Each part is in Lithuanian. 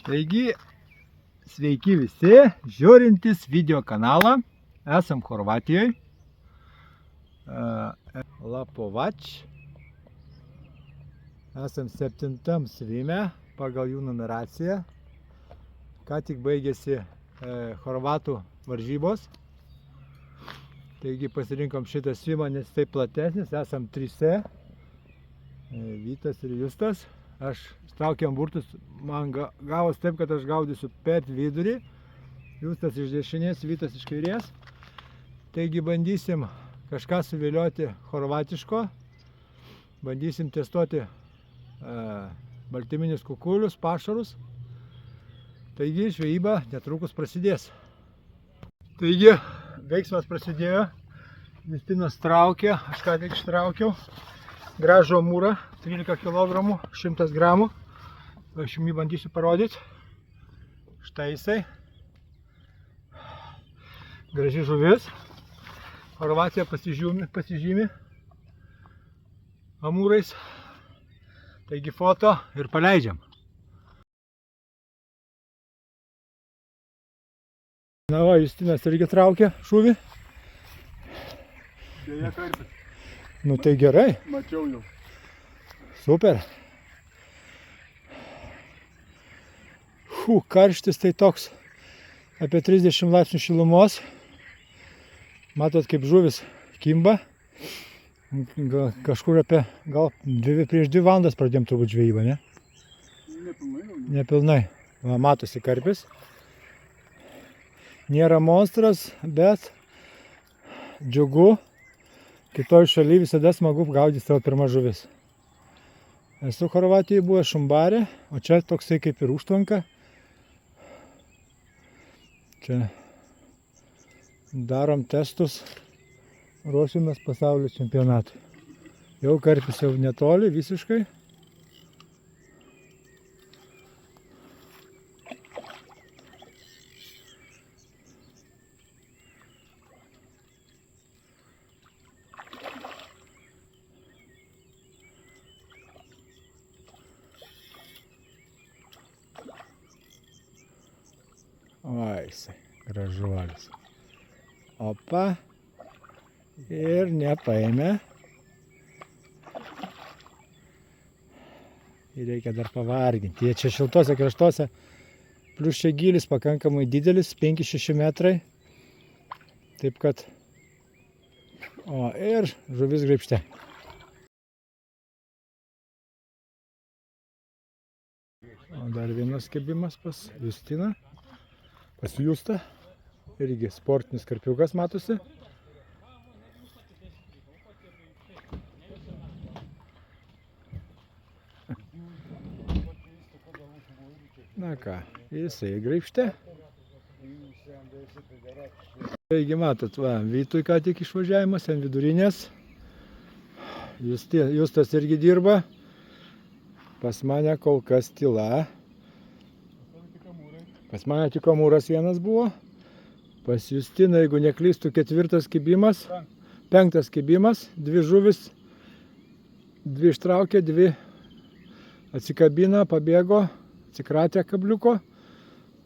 Taigi, sveiki visi, žiūrintys video kanalą. Esam Chorvatijoje. Lapovač. Esam 7. svime pagal jų numeraciją. Ką tik baigėsi chorvatų varžybos. Taigi pasirinkom šitą svimą, nes tai platesnis. Esam 3. Vytas ir Justas. Aš traukiam burtus, man gavos taip, kad aš gaudysiu per vidurį. Justas iš dešinės, Vytas iš kairės. Taigi bandysim kažką suvilioti chorvatiško. Bandysim testuoti baltyminius kukulius, pašarus. Taigi žvejyba netrukus prasidės. Taigi veiksmas prasidėjo. Justinas traukė, aš ką tik ištraukiau. Gražų amūrą, 13 kg, 100 gramų. Aš jums jį bandysiu parodyti. Štai jisai. Graži žuvis. Chorvatija pasižymi amūrais. Taigi foto ir paleidžiam. Na va, Justinas irgi traukia žuvį. Dėja karpis. Nu tai gerai. Mačiau jau. Super. Karštis tai toks apie 30 laipsnių šilumos. Matot, kaip žuvis kimba. Kažkur apie prieš 2 valandas pradėjom turbūt žvejybą, ne? Nepilnai. Nepilnai. Va, matosi karpis. Nėra monstras, bet džiugu. Kitoj šaly visada smagu gaudyti savo pirmą žuvis. Esu Chorvatijoje buvęs Šumbarė, o čia toksai kaip ir užtvanka. Čia darom testus, ruošimės pasaulio čempionatui. Jau karpis jau netoli visiškai. Va, jisai, gražuolis. Opa. Ir nepaėmė. Ir reikia dar pavarginti. Jie čia šiltose kraštuose. Plius čia gylis pakankamai didelis, 5-6 metrai. Taip kad... O, ir žuvis graibšte. O dar vienas kibimas pas Justiną. Pas Justą. Irgi sportinis karpiukas matosi. Na ką, jisai graibšte. Taigi matot, va, Vytui ką tik išvažiavimas ant vidurinės. Justas irgi dirba. Pas mane kol kas tyla. Pas mane tik amūras vienas buvo. Pas Justiną, jeigu neklystų, 4. kibimas. 5. kibimas. 2 žuvis. 2 ištraukė, 2 atsikabina, pabėgo. Atsikratė kabliuko.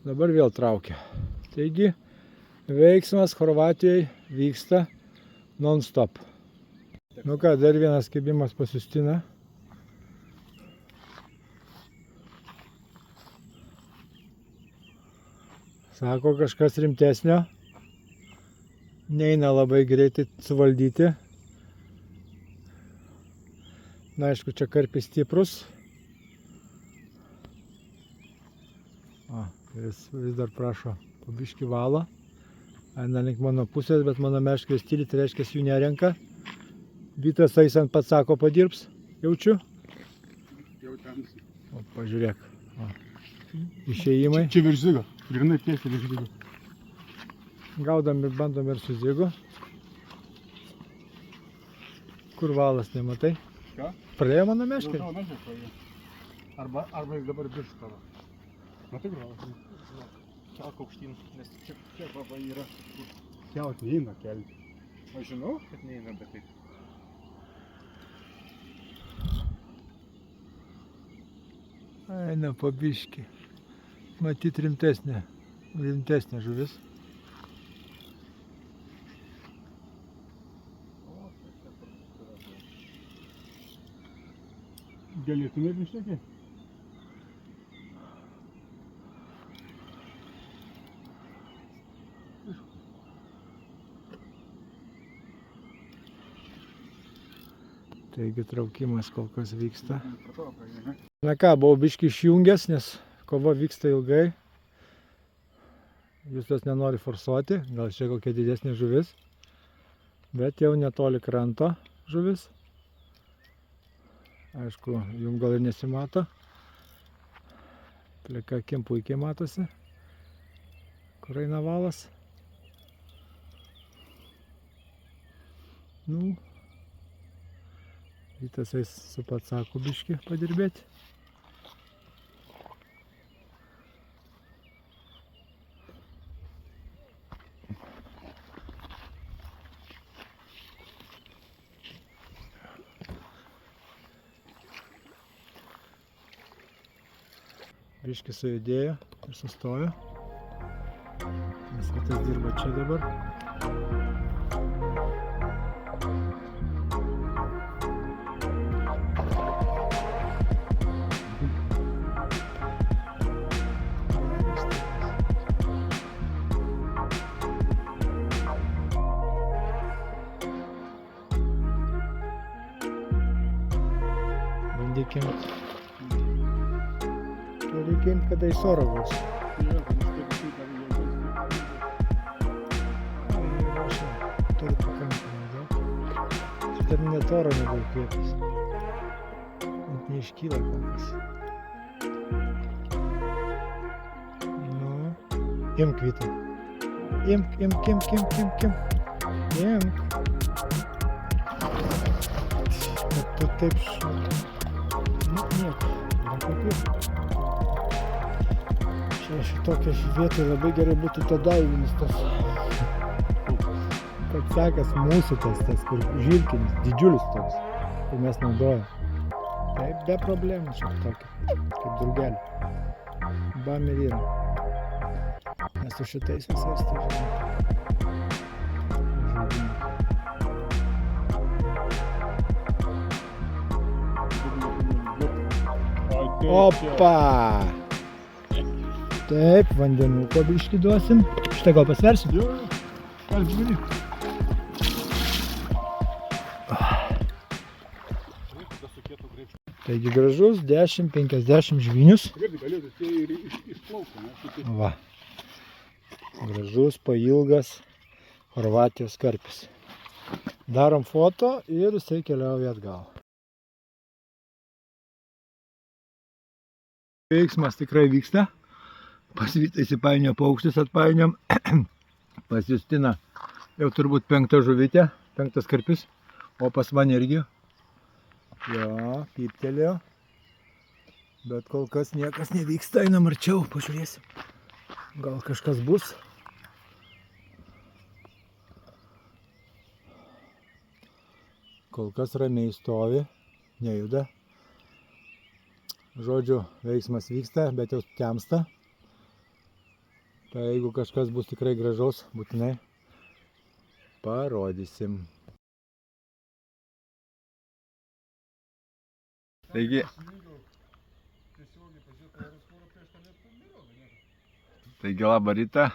Dabar vėl traukia. Taigi, veiksmas Chorvatijoje vyksta non-stop. Nu ką, dar vienas kibimas pas Justiną. Sako, kažkas rimtesnio. Neina labai greitai suvaldyti. Na, aišku, čia karpis stiprus. O, jis vis dar prašo pabiškį valą. Eina link mano pusės, bet mano meškės tyli, tai reiškia jų nerenka. Vytas eisant pats sako padirbs. Jaučiu. Jaučiamsi. O, pažiūrėk. O. Išėjimai. Čia virš zigo. Grinai tiesiai virš zigo. Gaudam ir bandom ir su zigu. Kur valas, nematai? Ką? Praėjo mano meškai? Jau meškai praėjo. Arba jis dabar virš tavo. Matai gralas? Kelk aukštyn, nes čia baba yra. Kelt neina kelti. Aš žinau, kad neina, bet taip. Eina po biškį. Matyt rimtesnė žuvis. Galėtumėt ištekėti? Taigi traukimas kol kas vyksta. Na ką, buvau biškį išjungęs, nes kova vyksta ilgai. Justas nenori forsuoti, gal čia kokia didesnė žuvis. Bet jau netoli kranto žuvis. Aišku, jums gal ir nesimato. Plika akim puikiai matosi, kur eina valas. Nu, Vytas eis su patsaku biškį padirbėti. Biškį sujudėjo ir sustojo. Nes Vytas dirba čia dabar. Bandykim. Reikia imt, kada į sorą bus. Turi pakankamai daug. Šitą net oro nebuvo įkvėpęs. Net neiškyla kol kas. Nu, imk Vytai. Imk. Imk. Bet tu taip nu, nieko. Čia šitokia vietoj labai gerai būtų to daivinis tas. Kad sekas mūsų tas kur žilkinis, didžiulis toks, kur mes naudojam. Taip, be problemų čia tokia, kaip drugelį. Bam ir yra. Nes su šitais visais tai žinai. Opa! Taip, vandenuko biškį duosim. Šitą gal pasversim? Jo, galim daryti. Taigi gražus 10-50 žvinius. Galėtų tai ir išplaukti, ne? Va. Gražus, pailgas Chorvatijos karpis. Darom foto ir jisai keliauja atgal. Veiksmas tikrai vyksta. Pas Vytą įsipainiojo paukštis, atpainiojom. Pas Justiną jau turbūt 5 žuvytė, 5 karpis. O pas man irgi. Jo, pyptelėjo. Bet kol kas niekas nevyksta, einam arčiau, pažiūrėsim. Gal kažkas bus. Kol kas ramiai stovi, nejuda. Žodžiu, veiksmas vyksta, bet jau temsta. Tai jeigu kažkas bus tikrai gražaus, būtinai parodysim. Taigi labą rytą.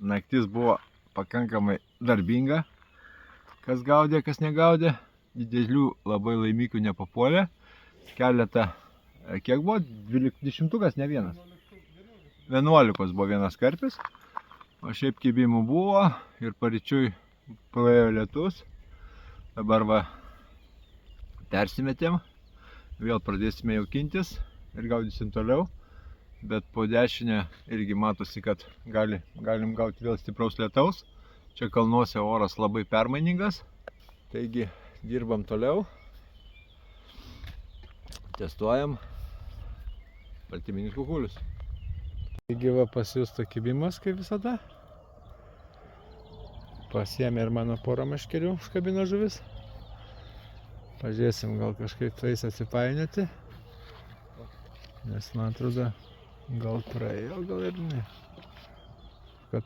Naktis buvo pakankamai darbinga. Kas gaudė, kas negaudė. Didelių labai laimikių nepapuolė. Keletą, kiek buvo? 20-tukas, ne vienas. 11 buvo vienas karpis. O šiaip kibimų buvo ir paryčiui praėjo lietus. Dabar va persimetėm. Vėl pradėsime jaukintis ir gaudysim toliau. Bet po dešinę irgi matosi, kad galim gauti vėl stipraus lietaus. Čia kalnuose oras labai permainingas. Taigi dirbam toliau. Testuojam baltyminius kukulius. Taigi va pas jūs kibimas, kaip visada. Pasiėmė ir mano porą meškerių, užkabino žuvis. Pažiūrėsim, gal kažkaip tais atsipainioti. Nes man atrodo Gal praėjo, gal ir ne. Kad...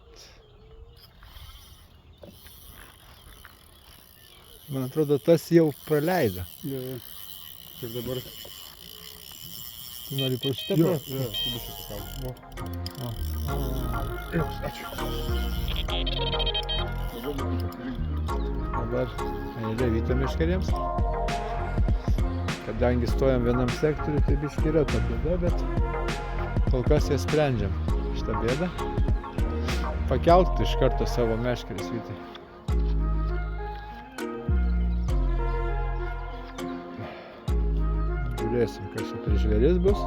Man atrodo, tas jau praleido. Ne. Ir dabar. Tu nori pro šitą Jo, pro? jo, tu bus šitą O. ačiū. Dabar eilė Vyto meškerėms. Kadangi stojam vienam sektoriui, tai biškį yra ta bėda, bet kol kas ją sprendžiam šitą bėdą. Pakelk iš karto savo meškeres, Vytai. Žiūrėsim, kas čia per žvėris bus.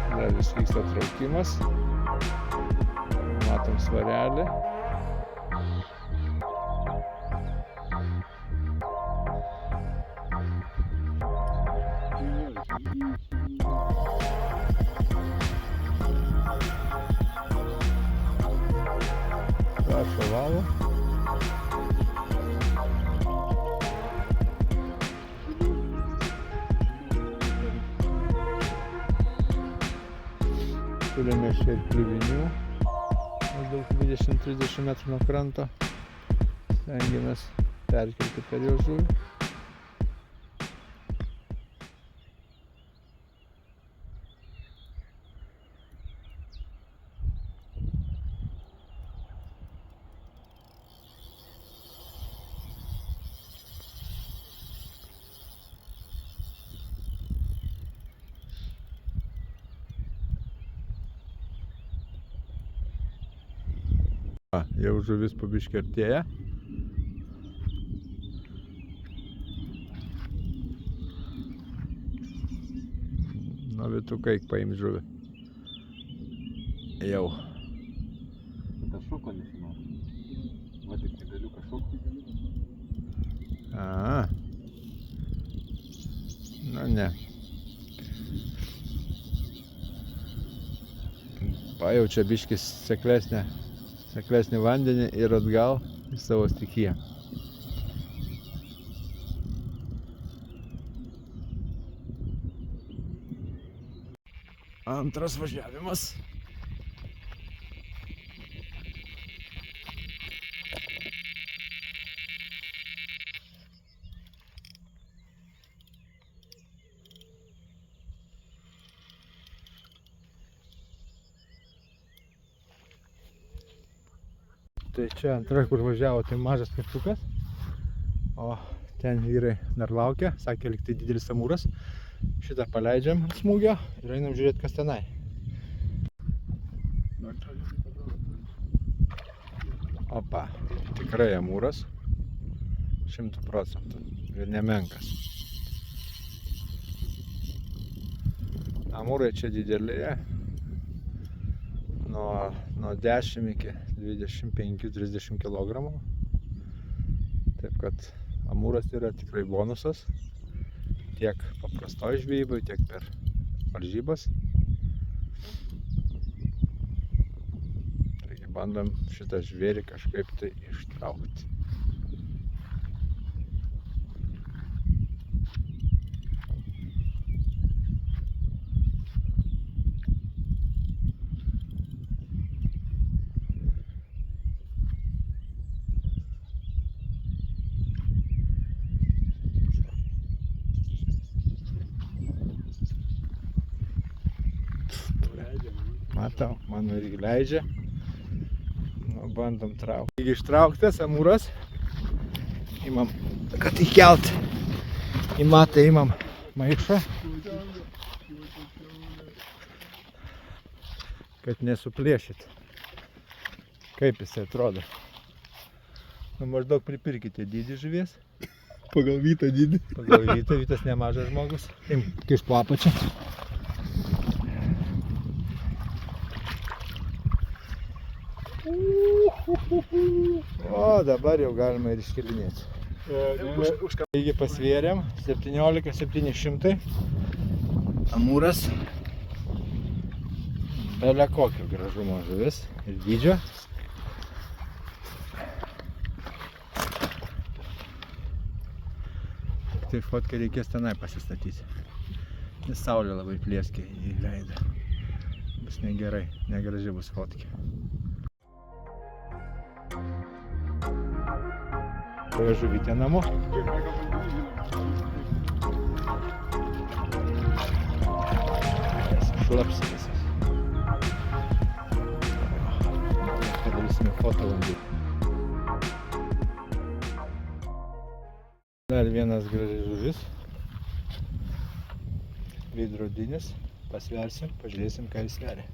Dar vis vyksta traukimas. Matom svarelį. Prašo valo. Turime čia ir kliuvinių, maždaug 20-30 metrų nuo kranto. Stengiamės perkelti per jo žuvį. Jau žuvis po biškį artėja. Nu, Vytukai, paim žuvį. Jau. Tas šoko nesimato. Va tik negaliu kažkokį. A. Nu, ne. Pajaučia biškis seklesnį vandenį ir atgal į savo stichiją. Antras važiavimas. Tai čia antra, kur važiavo, tai mažas kirtukas, o ten vyrai dar laukia, sakė, lyg tai didelis amūras. Šitą paleidžiam ant smūgio ir einam žiūrėti, kas tenai. Opa, tikrai amūras, 100% ir nemenkas. Amūrai čia didelėje. Nuo 10 iki 25-30 kg. Taip kad amūras yra tikrai bonusas. Tiek paprastoj žvejybai, tiek per varžybas. Taigi bandom šitą žvėrį kažkaip tai ištraukti. Matau, mano irgi leidžia. Nu, bandom traukti. Taigi ištrauktas amūras. Imam, kad įkelt. Į matą imam maišą. Kad nesuplėšit. Kaip jisai atrodo. Nu, maždaug pripirkite dydį žuvies. Pagal Vytą dydį. Pagal Vytas nemažas žmogus. Kiš po apačią. O, dabar jau galima ir iškelinėti. Taigi pasvėrėm 17 700. Amūras. Bele kokio gražumo žuvis ir dydžio. Tai fotkę reikės tenai pasistatyti. Nes saulė labai plėskė į veidą. Bus negerai, negraži bus fotkė. Tai žuvytė namo. Šlapsi visas. Padarysime fotolandį. Dar vienas graži žuvis. Veidrodinis. Pasversim, pažiūrėsim, ką jis sveria.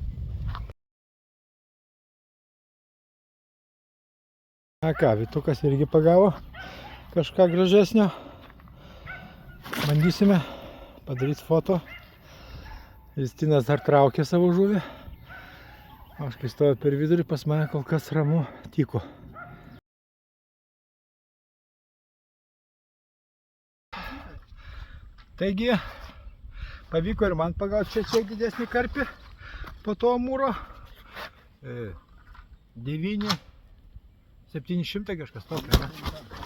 Na ką, Vytukas irgi pagavo kažką gražesnio. Bandysime padaryti foto. Justinas dar traukė savo žuvį. Aš kai stoju per vidurį, pas mane kol kas ramu tyko. Taigi, pavyko ir man pagauti čia didesnį karpį po to amūro. 9-700 kažkas tokio, ne?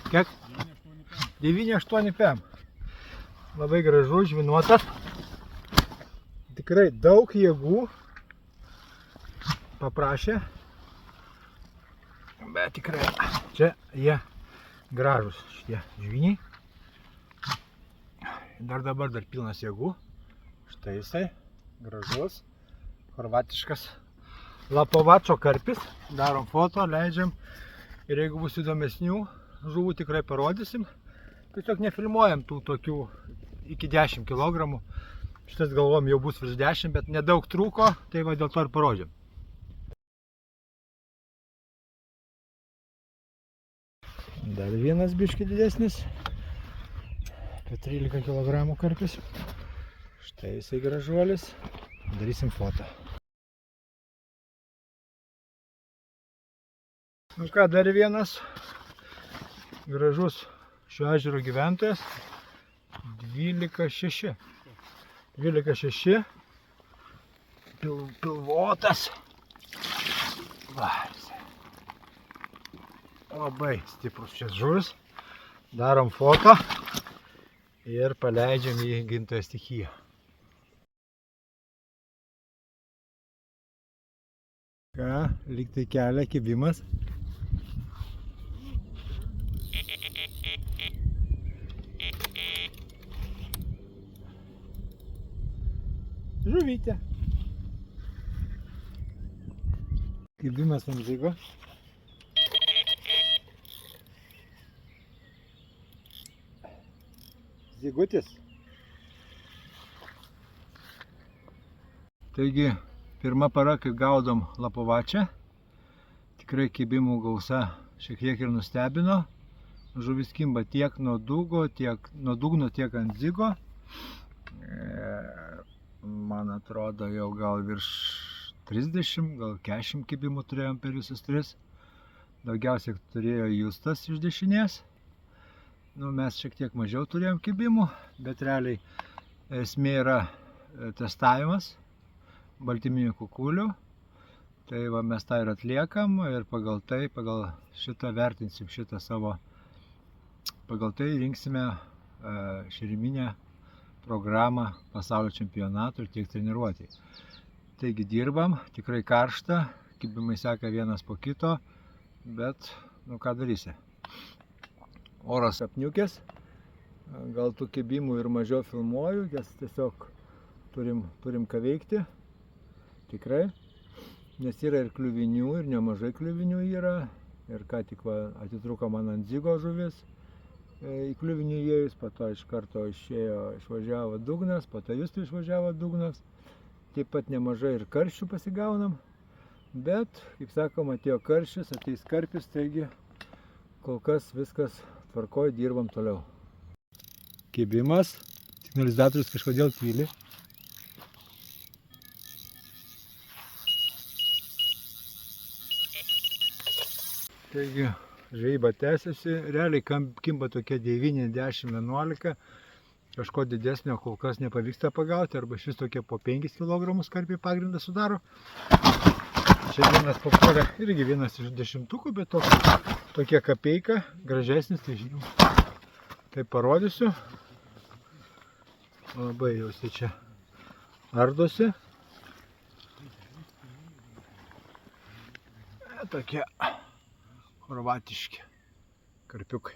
Kiek? 9-8 pm. Labai gražu, žvinuotas. Tikrai daug jėgų paprašė. Bet tikrai čia jie gražus šitie žviniai. Dabar pilnas jėgų. Štai jisai, gražus, chorvatiškas lapovačio karpis. Darom foto, leidžiam. Ir jeigu bus įdomesnių žuvų, tikrai parodysim. Tiesiog nefilmuojam tų tokių iki 10 kg. Šitas galvom jau bus virš 10, bet nedaug trūko, tai va dėl to ir parodžiam. Dar vienas biški didesnis. Apie 13 kg karpis. Štai jisai gražuolis. Darysim foto. Nu ką, dar vienas gražus šio ežero gyventojas. 12,6. 12,6. Pilvotas. Va, labai stiprus šis žuvis. Darom foto ir paleidžiam į gimtąją stichiją. Ką, lyg tai kelia kibimas. Žuvytė. Kibimas ant zygo. Zygutis. Taigi, pirma para, kai gaudom lapovačią. Tikrai kibimų gausa šiek tiek ir nustebino. Žuvis kimba tiek nuo dugno, tiek ant zygo. Man atrodo, jau gal virš 30, gal 40 kibimų turėjom per visus 3. Daugiausiai turėjo Justas iš dešinės. Nu, mes šiek tiek mažiau turėjom kibimų, bet realiai esmė yra testavimas baltyminių kukulių. Tai va, mes tą ir atliekam ir pagal šitą vertinsim šitą savo, pagal tai rinksime šeriminę programą pasaulio čempionatų ir tiek treniruotėj. Taigi dirbam, tikrai karšta, kibimai seka vienas po kito, bet nu ką darysi. Oras apniukęs, gal tų kibimų ir mažiau filmuoju, nes tiesiog turim ką veikti, tikrai. Nes yra ir kliuvinių, ir nemažai kliuvinių yra. Ir ką tik atitrūko man ant zygo žuvis. Į kliuvinį įėjus, po to iš karto išvažiavo dugnas, po to Justui išvažiavo dugnas. Taip pat nemažai ir karščių pasigaunam. Bet, kaip sakom, atėjo karščius, ateis karpis, taigi kol kas viskas tvarkoj, dirbam toliau. kibimas. Signalizatorius kažkodėl tyli. Taigi, žvejyba tęsiasi. Realiai kimba tokie 9, 10, 11. Kažko didesnio kol kas nepavyksta pagauti, arba šis tokie po 5 kg karpiai pagrindą sudaro. Čia vienas papuolė irgi vienas iš 10, bet tokia kapeika, gražesnis, tai žinau. Tai parodysiu. Labai jausiai čia ardosi. Tokie chorvatiški karpiukai.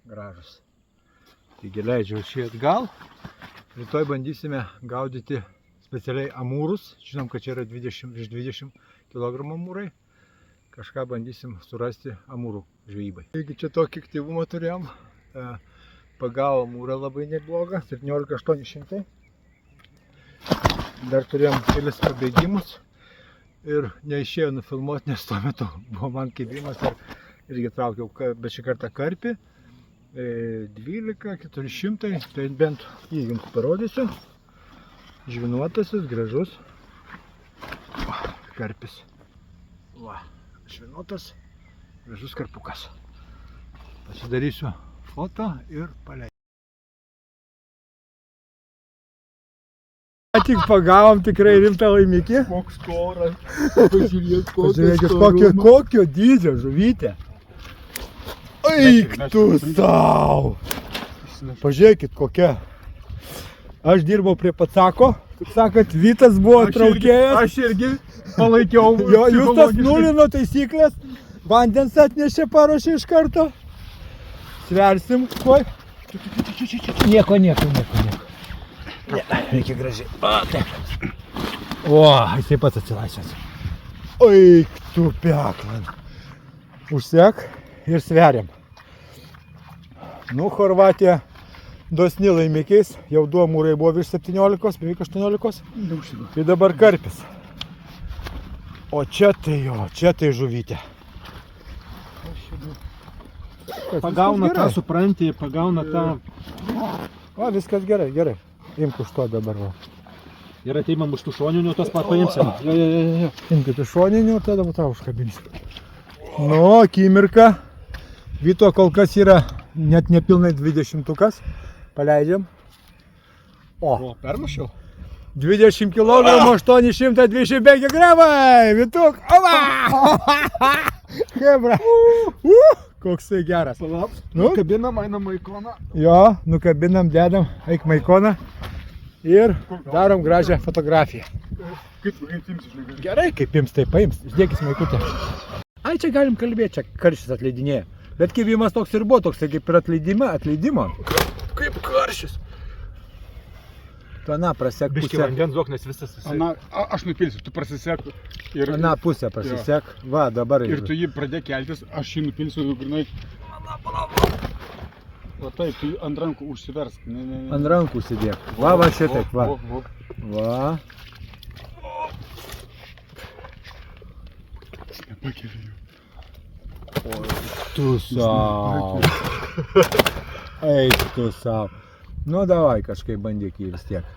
Gražus. Taigi leidžiu šį atgal. Rytoj bandysime gaudyti specialiai amūrus. Žinom, kad čia yra virš 20 kg amūrai. Kažką bandysim surasti amūrų žvejybai. Taigi čia tokį aktyvumą turėjom. Pagavo amūrą labai neblogą, 17 800. Dar turėjom kelis pabėgimus. Ir neišėjo nufilmuoti, nes tuo metu buvo man kibimas. Irgi traukiau, bet šį kartą karpį. 12 400, tai bent jį jums parodysiu. Žvinuotasis, gražus karpis. Va, žvinuotas, gražus karpukas. Pasidarysiu foto ir paleisiu. Tik pagavom tikrai rimtą laimikį. Koks koras. Pažiūrėkit, kokio dydžio žuvytė. Eik tu sau! Pažiūrėkit kokia. Aš dirbau prie Pacako. Kaip sakant, Vytas buvo traukėjas. Aš irgi palaikiau. Jo, jūs tas nulino taisyklės. Vandens atnešė, paruošė iš karto. Sversim. Kuo? Nieko. Ne, reikia gražiai. O, taip. O, jisai pats atsilaisvės. Eik tu peklan. Užsek ir sveriam. Nu, Chorvatija dosni laimikiais. Jau 2 amūrai buvo virš 17, beveik 18. Tai dabar karpis. O čia tai žuvytė. Pagauna tą, supranti, pagauna tą. O, viskas gerai. Imk už to dabar. Va. Ir ateimam už tų šoninių, tos pat paimsim. Jo. Imkite šoninių, tada tau užkabinsiu. Nu, akimirka. Vyto kol kas yra net nepilnai 20-ukas. Paleidžiam. O, Permušiau? 20 kg, 825 gramai. Vytuk. Ova! Hebra. Koksai geras. Nu, Kabinam, einam maikoną. jo, nukabinam, dedam, eik maikoną. Ir darom gražią fotografiją. Kaip imsi, žinai. Gerai, kaip ims, tai paims. Uždėkis maikutę. Ai, čia galim kalbėti, čia karštis atleidinėja. Bet kibimas toks ir buvo, toks kaip ir atleidimo. Kaip karštis. Tu aną prasek Biški pusę. vandens duok, nes visas Aš nupilsiu, tu prasisek. Ir, Aną pusę prasisek. Va, dabar ir tu jį pradėk keltis, aš jį nupilsiu grinai. O taip, tu ant rankų užsiversk. Ne. ant rankų sėdėk. Va, šitaip, va. Va. Nepakeliu jų. Tu sau. Eik tu sau. Nu, davai kažkaip bandyk jį vis tiek.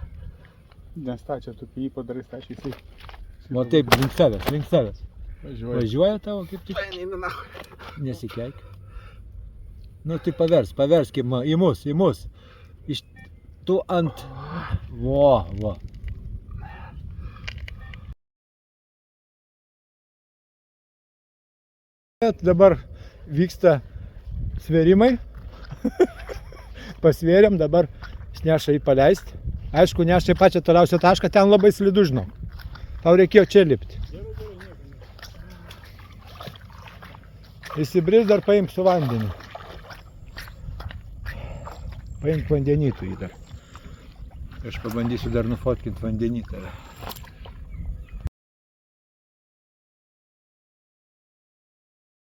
Nestačia, tu kai jį padarai stačiai, jisai. O taip, link savęs. Važiuoja. Važiuoja tavo kaip tik. Nesikeik. Nu, tai paversk į mus. Tu ant... Va. Dabar vyksta svėrimai. Pasvėrėm, dabar neša jį paleist. Aišku, neša į pačią toliausią tašką, ten labai slidu, žinau. Tau reikėjo čia lipti. Įsibris dar paimk su vandeniu. Paimk vandenytų jį dar. Aš pabandysiu dar nufotkinti vandenytą.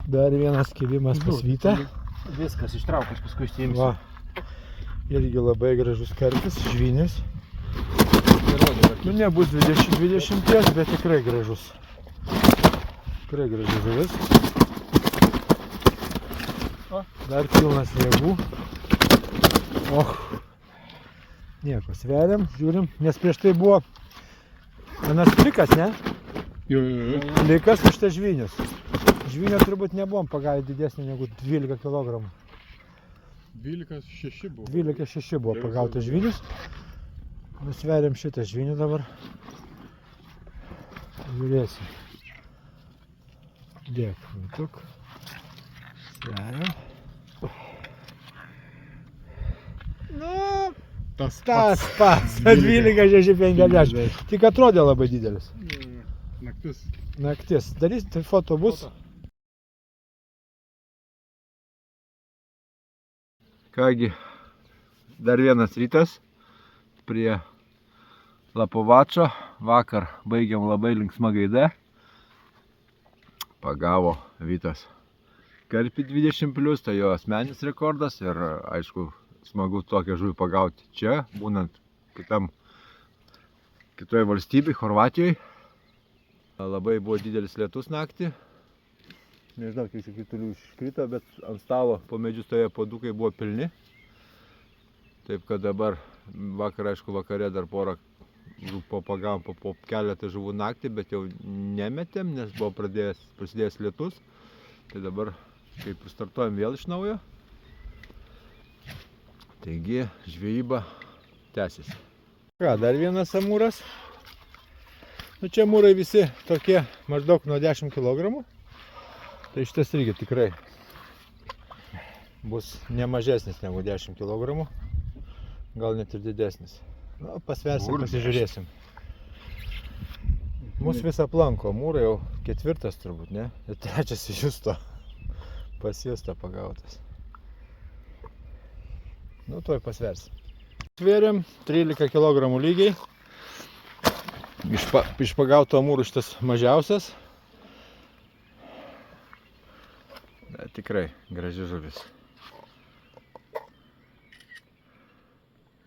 Dar vienas kibimas pas Vytą. Viskas ištrauk, aš paskui išsiimsiu. Va. Irgi labai gražus karpis, žvynis. Nu, nebus 20, bet tikrai gražus. Tikrai gražus žuvis. Dar pilnas jėgų. Nieko, sveriam, žiūrim, nes prieš tai buvo vienas plikas, ne? Jo. Plikas iš tai žvynius. Žvynio turbūt nebuvom pagavę didesnį negu 12 kg. 12,6 buvo. 12,6 buvo pagautas žvynius. Nusveriam šitą žvynį dabar. Žiūrėsim. Dėk, nutuk. Sveriam. Nu, Tas tas pats. 12,650. Tik atrodė labai didelis. Naktis. Naktis. Darys, tai foto bus. Kągi, dar vienas rytas prie Lapovačo. Vakar baigiam labai linksma gaida. Pagavo Vytas karpį 20+, tai jo asmeninis rekordas ir aišku smagu tokią žuvį pagauti čia, būnant kitoje valstybėje, Chorvatijoje. Labai buvo didelis lietus naktį. Nežinau, kiek kritulių iškrito, bet ant stalo po medžiu stovėjo puodukai buvo pilni. Taip kad dabar vakar, aišku, vakare dar porą pagavom po keletą žuvų naktį, bet jau nemetėm, nes buvo prasidėjęs lietus. Tai dabar kaip startuojam vėl iš naujo. Taigi žvejyba tęsiasi. Ką, dar vienas amūras. Nu, čia amūrai visi tokie maždaug nuo 10 kg. Tai šitas irgi tikrai bus ne mažesnis negu 10 kg. Gal net ir didesnis. Nu, pasversim, pasižiūrėsim. Mus vis aplanko amūrai, jau 4 turbūt, ne? Ir 3 iš Justo. Pas Justą pagautas. Nu, tuoj pasversim. Svėrėm 13 kg lygiai. Iš pagauto amūrų šitas mažiausias. Tikrai graži žuvis.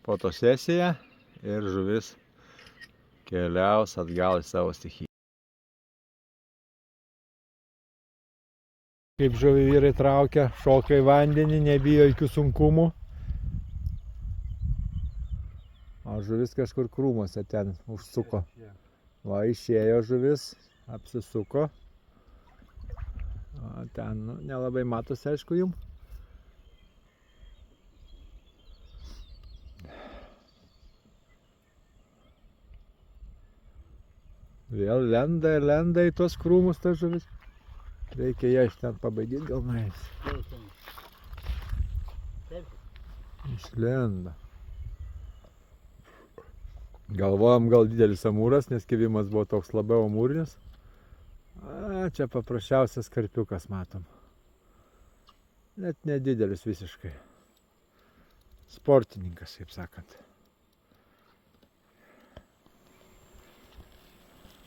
Fotosesija ir žuvis keliaus atgal į savo stichiją. Kaip žuvį vyrai traukia, šoka į vandenį, nebijo jokių sunkumų. O žuvis kažkur krūmuose ten užsuko. Va, išėjo žuvis, apsisuko. O ten nelabai matosi, aišku, jum. Vėl lenda į tos krūmus ta žuvis. Reikia ją iš ten pabaidyti, gal nueis. Išlenda. Galvojom gal didelis amūras, nes kibimas buvo toks labiau amūrinis. Čia paprasčiausias karpiukas matom. Net nedidelis visiškai. Sportininkas, kaip sakant.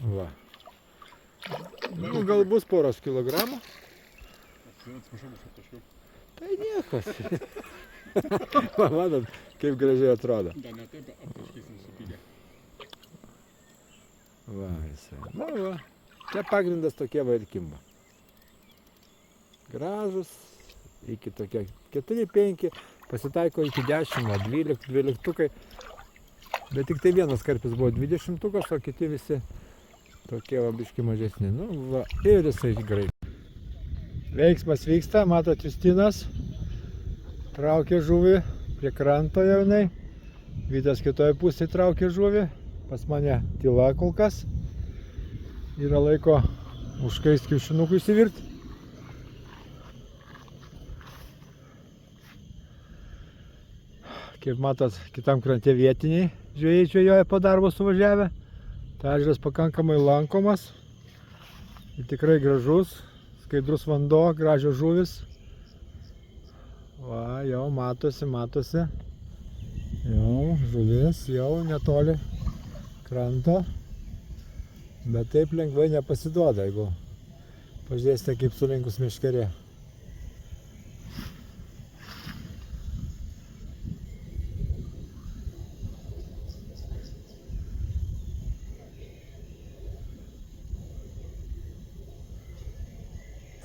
Va. Nu, gal bus poros kilogramų. Atsiprašau, kad taškiau. Tai niekas. Va, matot, kaip gražiai atrodo. Da, ne taip, aptaškysim supylę. Va, visai. Nu, va. Čia pagrindas tokie va ir kimba. Gražus, iki tokie 4-5, pasitaiko iki 10, 12-tukai. Bet tik tai vienas karpis buvo 20-tukas, o kiti visi tokie va biški mažesni. Nu, va, ir jisai greit. Veiksmas vyksta, matot, Justinas traukia žuvį prie kranto jaunai. Vytas kitoje pusėje traukia žuvį. Pas mane tyla kol kas. Yra laiko užkais kiaušinukų įsivirti. Kaip matot, kitam krante vietiniai žvejai žvejoja po darbo suvažiavę. Tai ežeras pakankamai lankomas. Ir tikrai gražus, skaidrus vanduo, gražios žuvis. Va, jau matosi. Jau žuvis, jau netoli kranto. Bet taip lengvai nepasiduoda, jeigu pažiūrėsite, kaip sulinkus meškerė.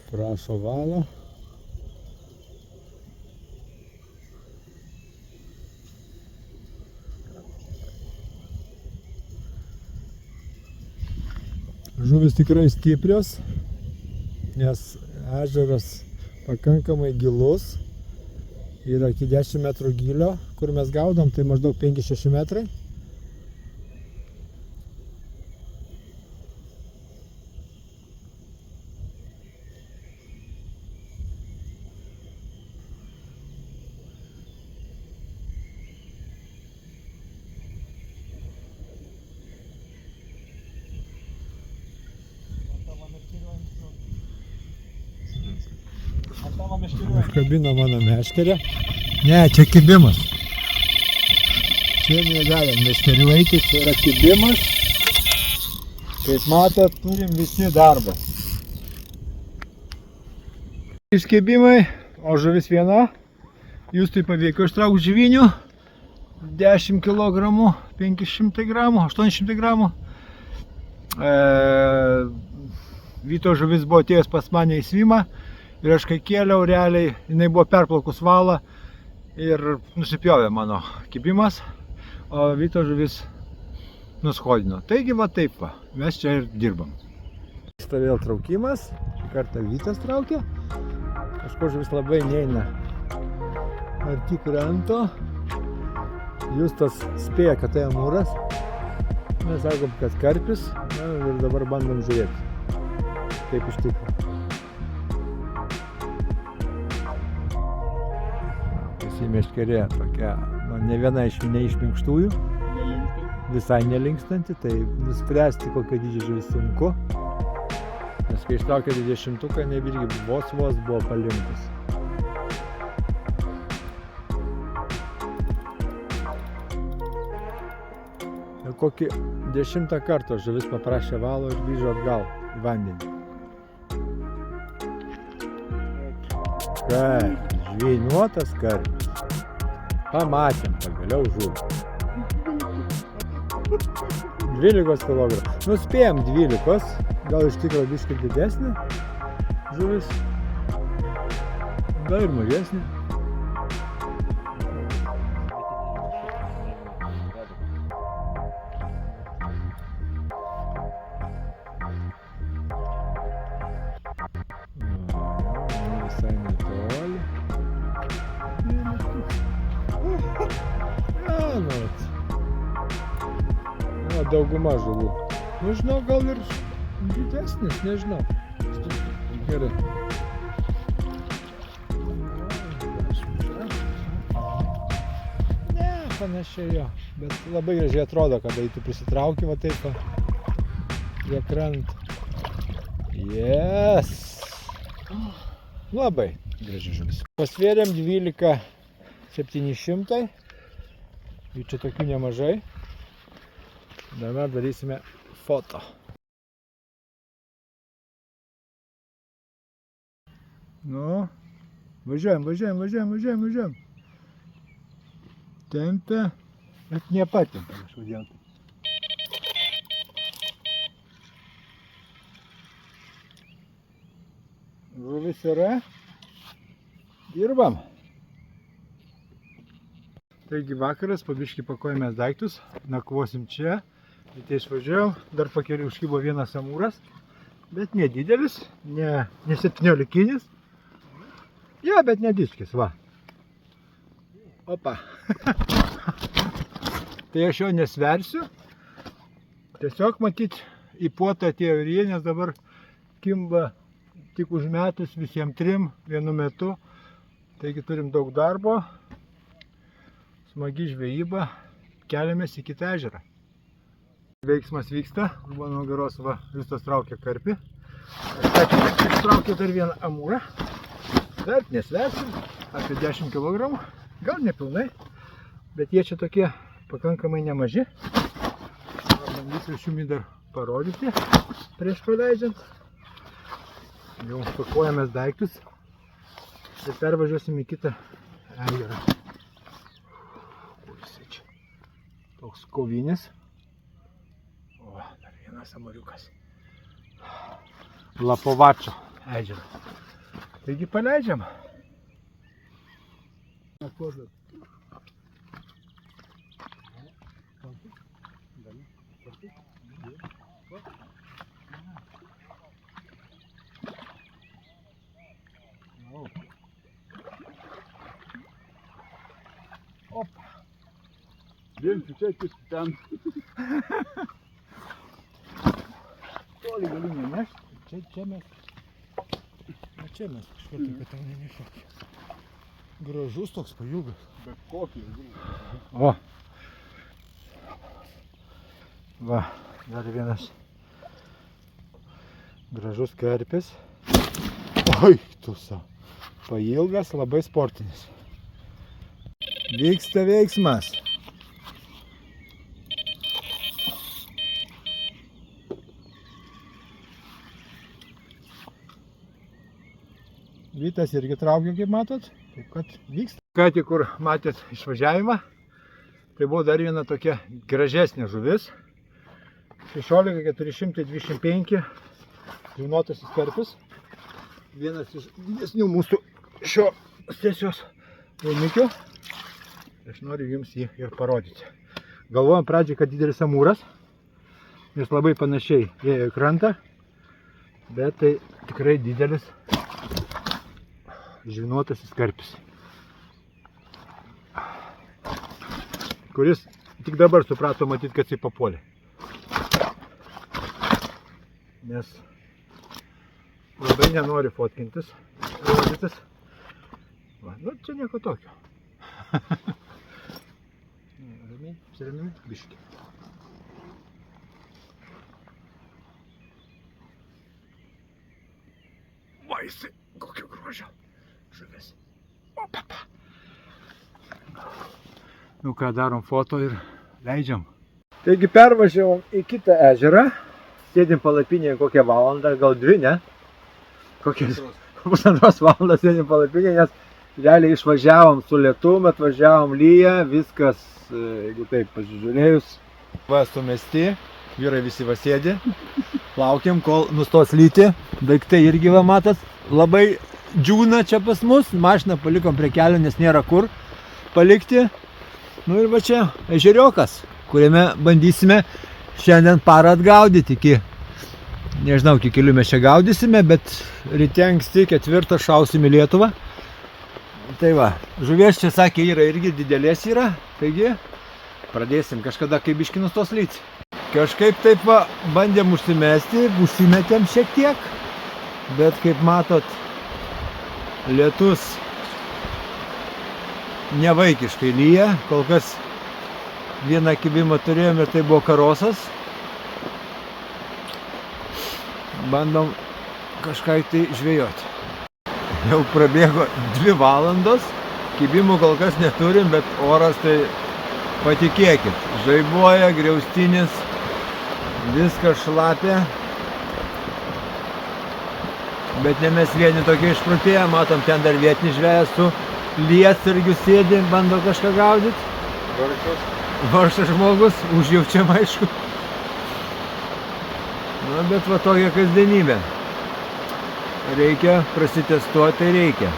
Prašo valo. Žuvis tikrai stiprios, nes ežeras pakankamai gilus. Yra iki 10 metrų gylio, kur mes gaudom, tai maždaug 5-6 metrai. Užkabino mano meškerę. Ne, čia kibimas. Čia negalim meškerių eiti, čia yra kibimas. Kaip matot, turim visi darbą. Iškibimai, o žuvis viena. Jūs tai pavyko ištraukti žuvinių. 10 kg, 500 gramų, 800 gramų. Vyto žuvis buvo atėjęs pas mane į svimą. Ir aš kai kėliau, realiai, jinai buvo perplaukus valą ir nusipjovė mano kibimas, o Vyto žuvis nuskodino. Taigi va taip va, mes čia ir dirbam. Šitą vėl traukimas, šį kartą Vytas traukia, kažko žuvis labai neina arti kranto. Justas spėja, kad tai amūras, mes sakom, kad karpis, na, ir dabar bandom žiūrėti, kaip iš tikrųjų. Meškerė tokia, nu, ne viena iš minkštųjų, visai nelinkstanti, tai nuspręsti kokio dydžio žuvis sunku, nes kai ištraukė 20-uką, jinai irgi vos buvo palinkus. Ir kokį 10 kartą žuvis paprašė valo ir grįžo atgal į vandenį. Karpis, žvėjuotas karpis. Pamatėm pagaliau žuvį. 12 kg. Nuspėjom 12, gal iš tikrųjų biškį didesnė žuvis, gal ir mažesnė. Visai netoli. Dauguma žuvų. Nu, žinau, gal ir didesnis, nežinau. Gerai. Ne, panašiai jo. Bet labai gražiai atrodo, kada tu prisitrauki, va taip, prie kranto. Yes! Labai graži žuvis. Pasvėrėm 12 700. Jų čia tokių nemažai. Dabar darysime foto. Nu, važiuojam. Tempia, bet nepatempia kažkodėl. Žuvis yra. Dirbam. Taigi vakaras, pabiškį pakojamės daiktus, nakvosim čia. Tai išvažiavau, dar pakeliu užkibo vienas amūras, bet nedidelis, ne 17-kinis. Ja, bet nedičkis, va. Opa. Tai aš jo nesversiu. Tiesiog matyt į puotą atėjo ir jie, nes dabar kimba tik užmetus visiems trim vienu metu. Taigi turim daug darbo, smagi žvejyba, keliamės į kitą ežerą. Veiksmas vyksta, buvo nuo garos va, Justas traukia karpį. Aš traukiu dar vieną amūrą. Dar nesversim, apie 10 kg, gal nepilnai, bet jie čia tokie pakankamai nemaži. Bandysiu jums dar parodyti prieš paleidžiant. Jau pakuojamės daiktus ir pervažiuosim į kitą ežerą. Kur jisai čia? Toks kovinis. O, dar vienas amūriukas. Lapovačio ežerą. Taigi paleidžiam. Dėmsi čia, tik ten. Toli gali nenešti. Čia mes. Na čia mes kažkur tai, kad tau nenešioki. Gražus toks pailgas. Bet kokį. O. Va, dar vienas gražus karpis. Oi, tu sa. Pailgas, labai sportinis. Vyksta veiksmas. Vytas irgi traukia, kaip matot, taip kad vyksta. Ką tik kur matėt išvažiavimą, tai buvo dar viena tokia gražesnė žuvis. 16,425 žvynuotasis karpis. Vienas iš didesnių mūsų šio sesijos laimikių. Aš noriu jums jį ir parodyti. Galvojom pradžiai, kad didelis amūras. Jis labai panašiai ėjo į krantą. Bet tai tikrai didelis žvynuotasis karpis. Kuris tik dabar suprato matyt, kad jis papuolė. Nes labai nenori fotkintis. Rodytis. Va, nu čia nieko tokio. Ramiai, apsiramiai, biškį. Va, jisai, kokio grožio žuvis. O, papa. Nu ką, darom foto ir leidžiam. Taigi pervažiavom į kitą ežerą. Sėdim palapinėje kokią valandą, gal 2, ne? Kokias pusantros valandos sėdim palapinėje, nes realiai išvažiavom su lietum, atvažiavom lyja, viskas, jeigu taip pasižiūrėjus. Va, sumesti, vyrai visi va sėdi, laukiam, kol nustos lyti, daiktai irgi va matas, labai džiūna čia pas mus, mašiną palikom prie kelio, nes nėra kur palikti. Nu ir va čia ežeriokas, kuriame bandysime šiandien parą atgaudyti iki, nežinau, iki kelių mes čia gaudysime, bet ryte anksti 4 šausim į Lietuvą. Tai va, žuvies čia sakė yra irgi didelės yra, taigi pradėsim kažkada kai biškį nustos lyti. Kažkaip taip va, bandėm užsimesti, užsimetėm šiek tiek, bet kaip matot, lietus nevaikiškai lyja, kol kas vieną kibimą turėjom ir tai buvo karosas. Bandom kažką tai žvejoti. Jau prabėgo 2 valandos, kibimų kol kas neturim, bet oras tai patikėkit. Žaibuoja, griaustinis, viskas šlapia. Bet ne mes vieni tokie išprotėję, matom ten dar vietinį žveją su lietsargiu sėdi, bando kažką gaudyti. Varšas žmogus, užjaučiam aišku. Na, bet va tokia kasdienybė. Reikia prasitestuoti, tai reikia.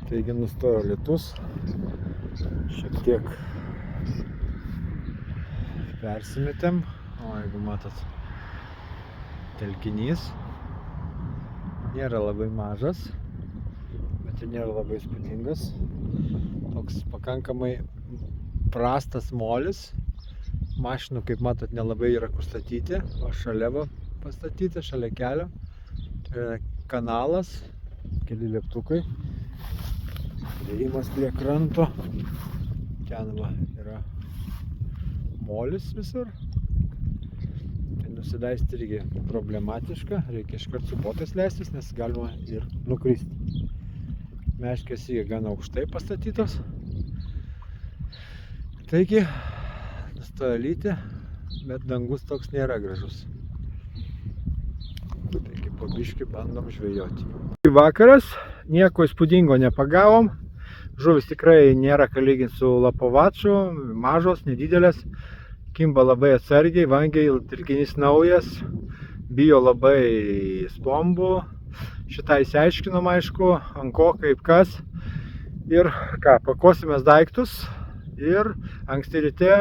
Taigi nustojo lietus. Šiek tiek persimetėm. O jeigu matot, telkinys. Nėra labai mažas, bet ir nėra labai įspūdingas. Toks pakankamai prastas molis. Mašinų, kaip matot, nelabai yra kur statyti. O šalia va pastatyti, šalia kelio. Tai yra kanalas, keli lėktukai. Priėjimas prie kranto. Ten va yra molis visur. Tai nusileisti irgi problematiška. Reikia iškart su botais leistis, nes galima ir nukristi. Meškės jie gana aukštai pastatytos. Taigi, nustojo lyti, bet dangus toks nėra gražus. Taigi, po biškį bandom žvejoti. Vakaras, nieko įspūdingo nepagavom. Žuvis tikrai nėra ką lyginti su lapovaču, mažos, nedidelės. Kimba labai atsargiai, vangiai, telkinys naujas, bijo labai spombų. Šitą įsiaiškinom, aišku, ant ko, kaip kas. Ir ką, pakosimės daiktus ir anksti ryte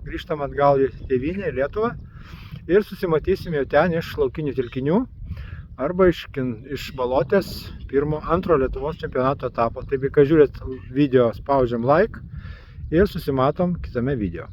grįžtam atgal į tėvynę, į Lietuvą. Ir susimatysim jau ten iš laukinių telkinių arba iš Balotės 2. Lietuvos čempionato etapo. Taigi, kai žiūrėt video, spaudžiam like ir susimatom kitame video.